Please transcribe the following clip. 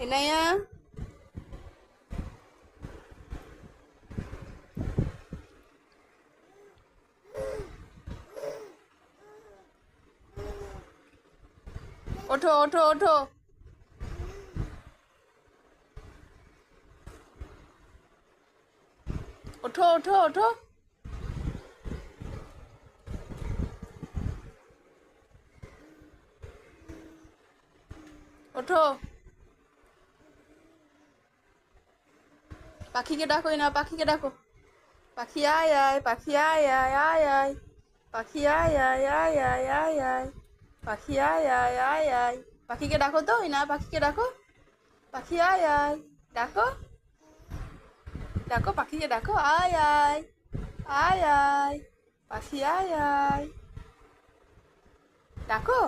এনায়া, ওঠো ওঠো ওঠো। ওঠো ওঠো ওঠো। ওঠো। পাখিকে ডাকো না, পাখিকে ডাকো। পাখি আয় আয়, পাখি আয় আয় আয় আয়, পাখি আয় আয় আয় আয় আয় আয়, পাখি আয় আয় আয় আয়। পাখিকে ডাকো তো না, পাখিকে ডাকো। পাখি আয় আয়, ডাকো ডাকো, পাখিকে ডাকো। আয় আয় আয় আয়, পাখি আয় আয়, ডাকো।